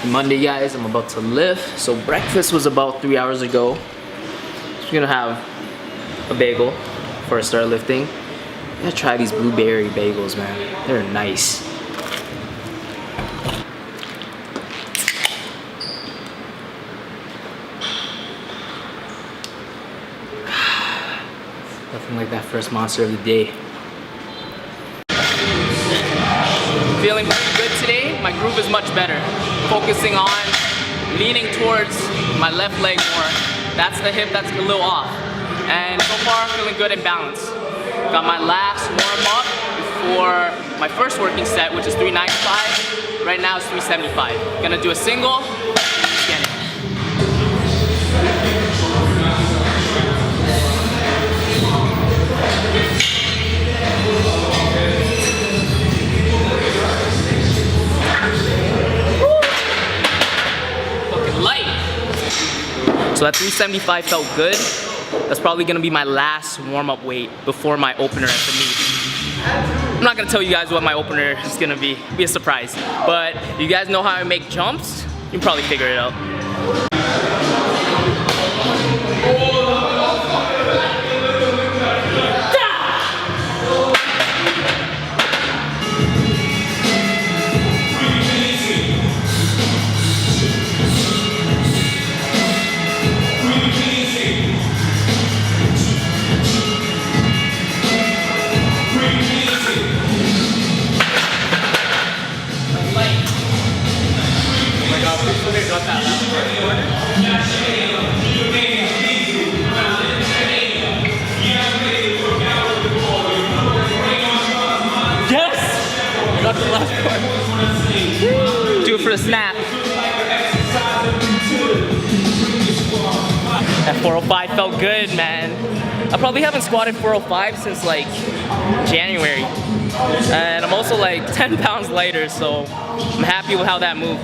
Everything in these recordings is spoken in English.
Monday, guys. I'm about to lift. So breakfast was about 3 hours ago. So we're gonna have a bagel before I start lifting. I gotta try these blueberry bagels, man. They're nice. Nothing like that first monster of the day. Feeling pretty good today. My groove is much better. Focusing on leaning towards my left leg more. That's the hip that's a little off. And so far, feeling good and balanced. Got my last warm up before my first working set, which is 395. Right now it's 375. Gonna do a single. Get it. So that 375 felt good. That's probably gonna be my last warm-up weight before my opener at the meet. I'm not gonna tell you guys what my opener is gonna be a surprise. But you guys know how I make jumps, you can probably figure it out. Do it for the snap. That 405 felt good, man. I probably haven't squatted 405 since like January. And I'm also like 10 pounds lighter, so I'm happy with how that moved.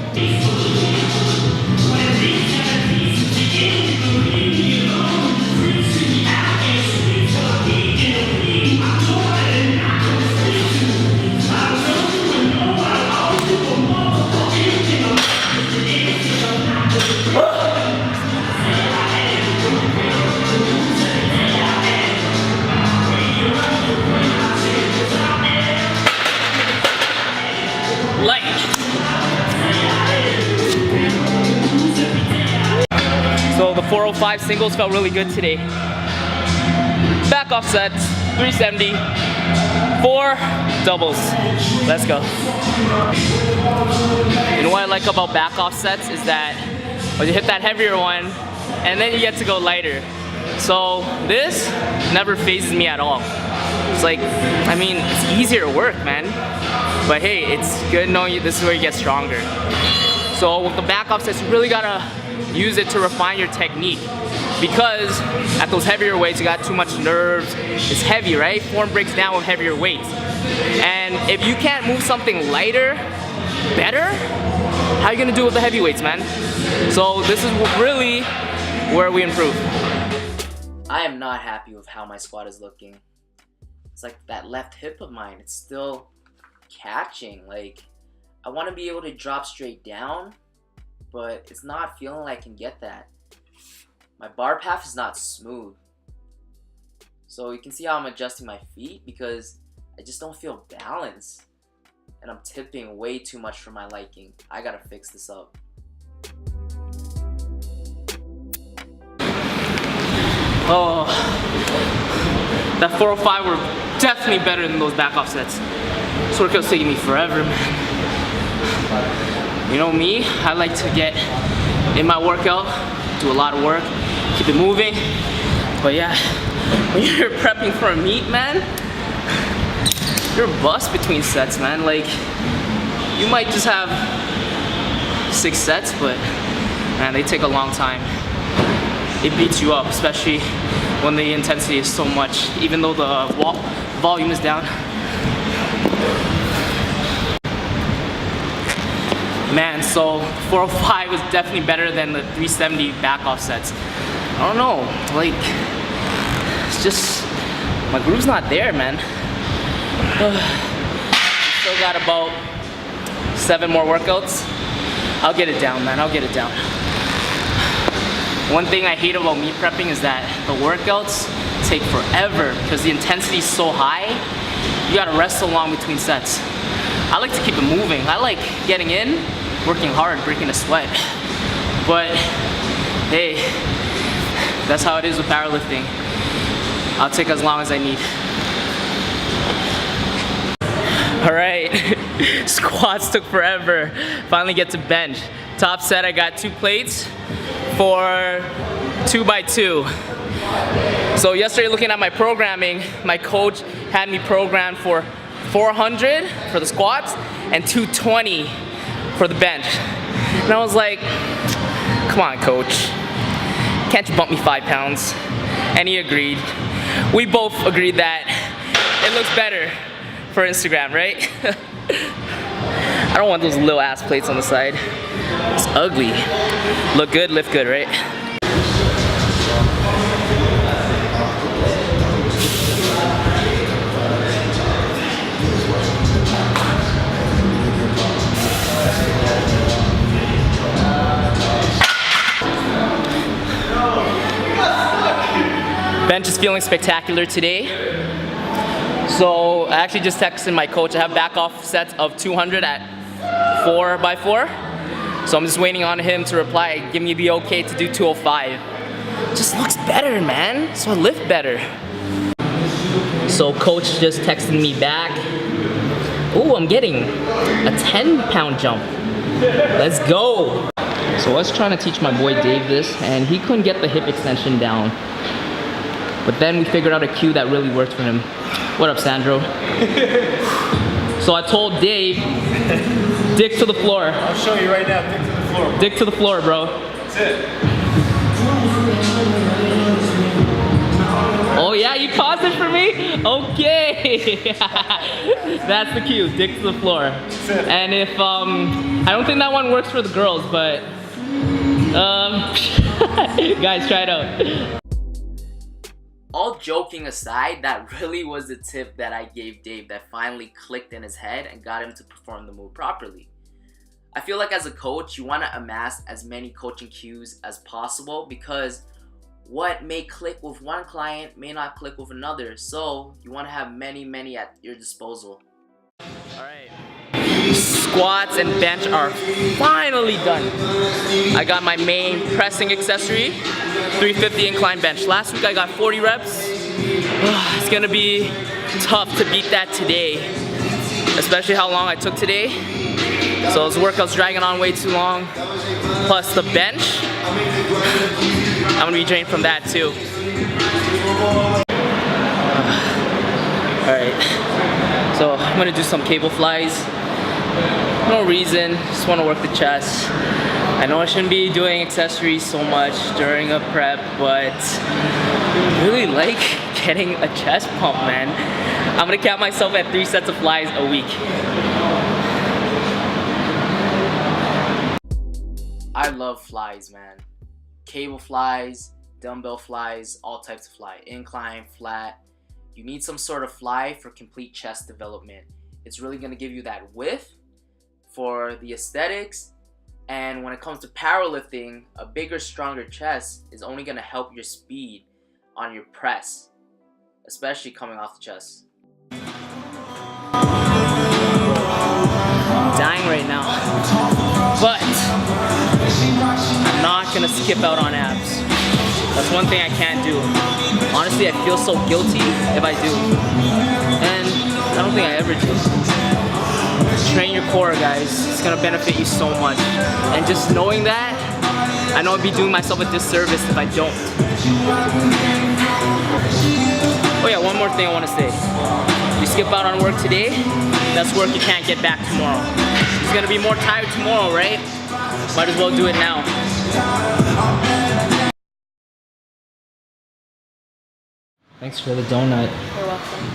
So the 405 singles felt really good today. Back off sets, 370, 4 doubles. Let's go. You know what I like about back off sets is that when you hit that heavier one, and then you get to go lighter. So this never phases me at all. It's like, I mean, it's easier work, man. But hey, it's good knowing this is where you get stronger. So with the back off sets, you really gotta use it to refine your technique, because at those heavier weights you got too much nerves. It's heavy, right? Form breaks down with heavier weights, and if you can't move something lighter better, how are you gonna do it with the heavyweights, man? So this is really where we improve. I am not happy with how my squat is looking. It's like that left hip of mine, it's still catching. Like, I want to be able to drop straight down, but it's not feeling like I can get that. My bar path is not smooth. So you can see how I'm adjusting my feet, because I just don't feel balanced. And I'm tipping way too much for my liking. I gotta fix this up. Oh, that 405 were definitely better than those back off sets. This workout's taking me forever, man. You know me, I like to get in my workout, do a lot of work, keep it moving. But yeah, when you're prepping for a meet, man, you're bust between sets, man. Like, you might just have 6 sets, but man, they take a long time. It beats you up, especially when the intensity is so much, even though the volume is down. Man, so 405 was definitely better than the 370 back off sets. I don't know, like, it's just, my groove's not there, man. Still got about 7 more workouts. I'll get it down, man. I'll get it down. One thing I hate about meet prepping is that the workouts take forever because the intensity is so high. You gotta rest so long between sets. I like to keep it moving. I like getting in, working hard, breaking a sweat. But hey, that's how it is with powerlifting. I'll take as long as I need. All right, squats took forever. Finally get to bench. Top set, I got 2 plates for 2x2. So yesterday, looking at my programming, my coach had me programmed for 400 for the squats and 220 for the bench. And I was like, come on, coach, can't you bump me 5 pounds? And he agreed. We both agreed that it looks better for Instagram, right? I don't want those little ass plates on the side. It's ugly. Look good, lift good, right? Bench is feeling spectacular today. So I actually just texted my coach. I have back off sets of 200 at 4x4. So I'm just waiting on him to reply, give me the okay to do 205. Just looks better, man. So I lift better. So coach just texted me back. Ooh, I'm getting a 10-pound jump. Let's go. So I was trying to teach my boy Dave this, and he couldn't get the hip extension down. But then we figured out a cue that really worked for him. What up, Sandro? So I told Dave, dick to the floor. I'll show you right now, dick to the floor. Dick to the floor, bro. That's it. Oh yeah, you paused it for me? Okay. That's the cue, dick to the floor. That's it. And if, I don't think that one works for the girls, but, guys, try it out. All joking aside, that really was the tip that I gave Dave that finally clicked in his head and got him to perform the move properly. I feel like as a coach, you want to amass as many coaching cues as possible because what may click with one client may not click with another. So you want to have many at your disposal. Alright, squats and bench are finally done. I got my main pressing accessory, 350 incline bench. Last week I got 40 reps. It's gonna be tough to beat that today, especially how long I took today. So this workout's dragging on way too long. Plus the bench, I'm gonna be drained from that too. Alright, so I'm gonna do some cable flies. No reason, just wanna work the chest. I know I shouldn't be doing accessories so much during a prep, but I really like getting a chest pump, man. I'm gonna cap myself at 3 sets of flies a week. I love flies, man. Cable flies, dumbbell flies, all types of fly. Incline, flat. You need some sort of fly for complete chest development. It's really gonna give you that width for the aesthetics. And when it comes to powerlifting, a bigger, stronger chest is only gonna help your speed on your press, especially coming off the chest. I'm dying right now, but I'm not gonna skip out on abs. That's one thing I can't do. Honestly, I feel so guilty if I do, and I don't think I ever do. Train your core, guys. It's gonna benefit you so much. And just knowing that, I know I'd be doing myself a disservice if I don't. Oh yeah, one more thing I wanna say. You skip out on work today, that's work you can't get back tomorrow. You're gonna be more tired tomorrow, right? Might as well do it now. Thanks for the donut. You're welcome.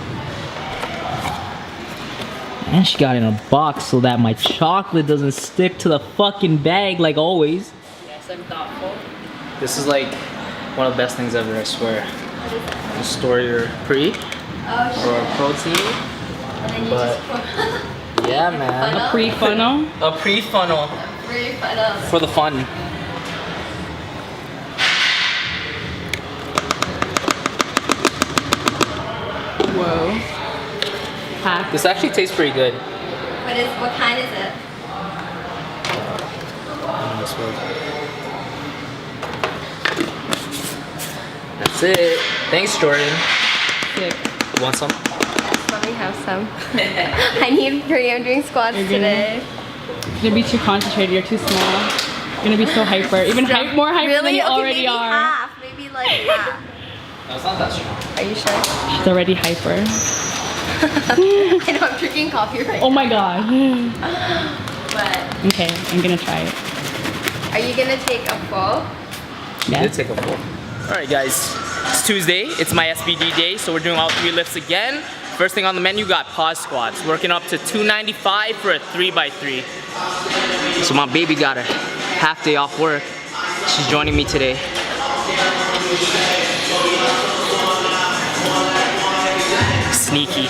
And she got it in a box so that my chocolate doesn't stick to the fucking bag like always. Yes, I'm thoughtful. This is like one of the best things ever, I swear. You store your pre or protein. And then you But just put yeah, man. funnel? A pre-funnel. A pre-funnel. Really fun. For the fun. Whoa. Hack. This actually tastes pretty good. What kind is it? That's it. Thanks, Jordan. Sick. You want some? Let me have some. I need 3. I'm doing squats today. You're gonna be too concentrated, you're too small. You're gonna be so hyper. Even more hyper really? than you Okay, already maybe are. Half. Maybe like half. No, it's not that strong. Are you sure? She's already hyper. I know I'm drinking coffee right Oh my god. now. But Okay, I'm gonna try it. are you gonna take a full? Yeah. Did take a pull. Alright guys, it's Tuesday, it's my SBD day, so we're doing all 3 lifts again. First thing on the menu, got pause squats, working up to 295 for a 3x3. So my baby got a half day off work. She's joining me today. Sneaky.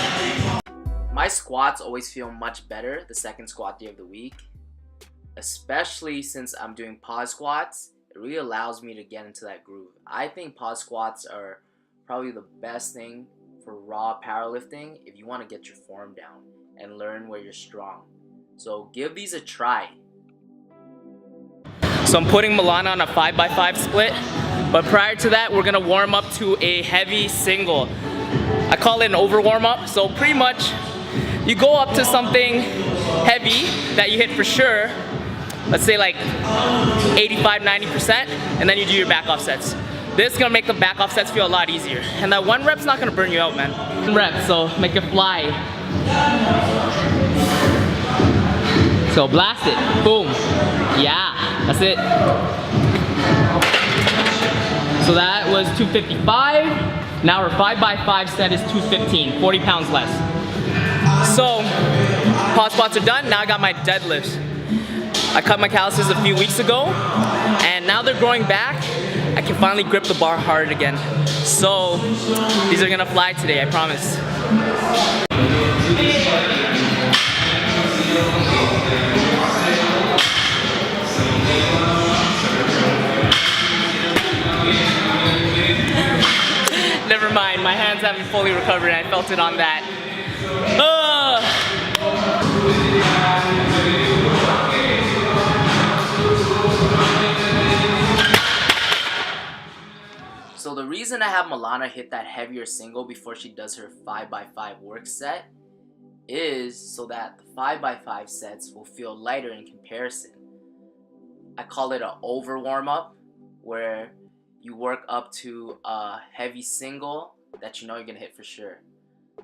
My squats always feel much better the second squat day of the week, especially since I'm doing pause squats. It really allows me to get into that groove. I think pause squats are probably the best thing for raw powerlifting if you want to get your form down and learn where you're strong. So give these a try. So I'm putting Milana on a 5x5 split, but prior to that we're gonna warm up to a heavy single. I call it an over warm up. So pretty much you go up to something heavy that you hit for sure, let's say like 85–90%, and then you do your back off sets. This is gonna make the back off sets feel a lot easier. And that 1 rep's not gonna burn you out, man. 1 rep, so make it fly. So blast it, boom. Yeah, that's it. So that was 255. Now our 5x5 set is 215, 40 pounds less. So, pause squats are done. Now I got my deadlifts. I cut my calluses a few weeks ago, and now they're growing back. I can finally grip the bar hard again. So, these are gonna fly today, I promise. Never mind, my hands haven't fully recovered and I felt it on that. So the reason I have Milana hit that heavier single before she does her 5x5 work set is so that the 5x5 sets will feel lighter in comparison. I call it an over warm up, where you work up to a heavy single that you know you're gonna hit for sure.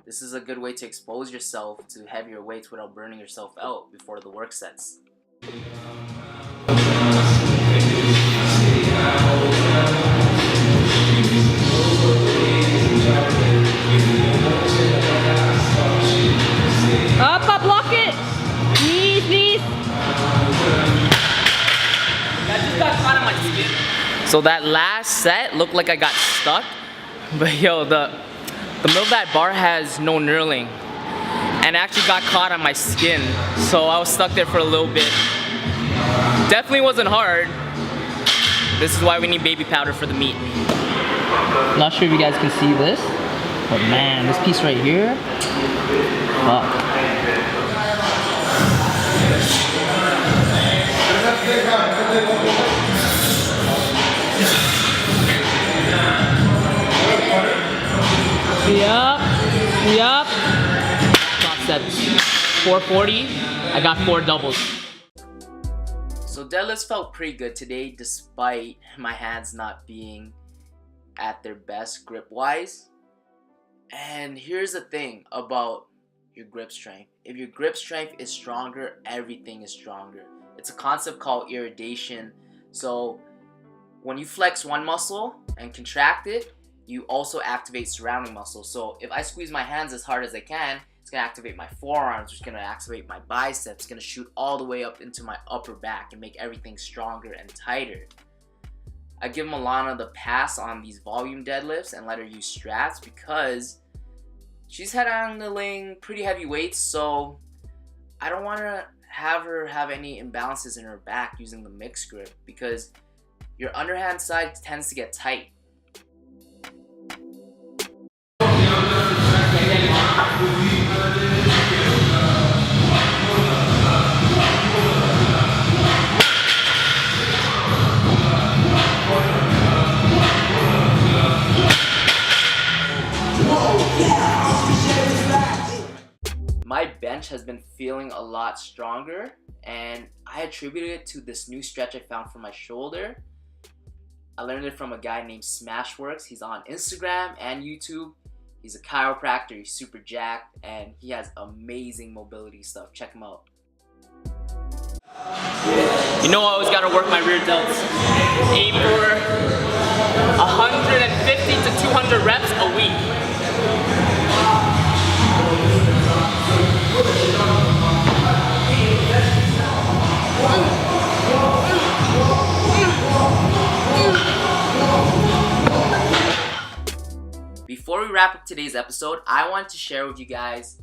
This is a good way to expose yourself to heavier weights without burning yourself out before the work sets. Up, block it! Knees. That just got caught on my skin. So that last set looked like I got stuck, but yo, the middle of that bar has no knurling, and it actually got caught on my skin, so I was stuck there for a little bit. Definitely wasn't hard. This is why we need baby powder for the meat. Not sure if you guys can see this, but man, this piece right here, fuck. Yup. Top sets, 440. I got 4 doubles. So deadlifts felt pretty good today, despite my hands not being at their best grip-wise. And here's the thing about your grip strength. If your grip strength is stronger, everything is stronger. It's a concept called irradiation. So when you flex one muscle and contract it, you also activate surrounding muscles. So if I squeeze my hands as hard as I can, it's gonna activate my forearms, it's gonna activate my biceps, it's gonna shoot all the way up into my upper back and make everything stronger and tighter. I give Milana the pass on these volume deadlifts and let her use straps because she's handling pretty heavy weights, so I don't want to have her have any imbalances in her back using the mixed grip, because your underhand side tends to get tight. My bench has been feeling a lot stronger, and I attributed it to this new stretch I found for my shoulder. I learned it from a guy named Smashworks. He's on Instagram and YouTube. He's a chiropractor, he's super jacked, and he has amazing mobility stuff. Check him out. You know I always gotta work my rear delts. Aim for 150 to 200 reps a week. Before we wrap up today's episode, I want to share with you guys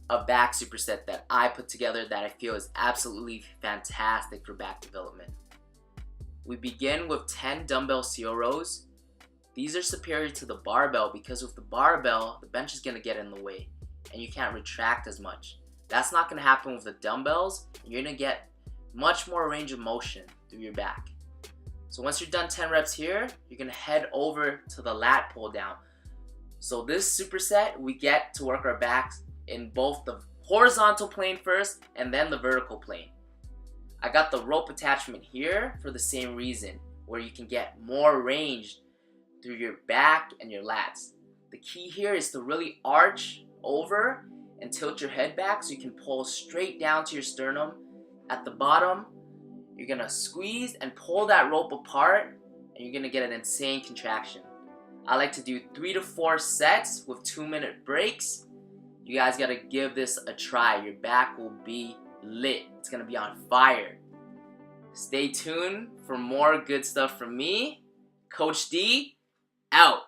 a back superset that I put together that I feel is absolutely fantastic for back development. We begin with 10 dumbbell CO rows. These are superior to the barbell because with the barbell, the bench is going to get in the way and you can't retract as much. That's not going to happen with the dumbbells. You're going to get much more range of motion through your back. So once you're done 10 reps here, you're going to head over to the lat pull down. So this superset, we get to work our backs in both the horizontal plane first and then the vertical plane. I got the rope attachment here for the same reason, where you can get more range through your back and your lats. The key here is to really arch over and tilt your head back so you can pull straight down to your sternum. At the bottom, you're gonna squeeze and pull that rope apart, and you're gonna get an insane contraction. I like to do 3 to 4 sets with 2-minute breaks. You guys gotta give this a try. Your back will be lit. It's gonna be on fire. Stay tuned for more good stuff from me. Coach D, out.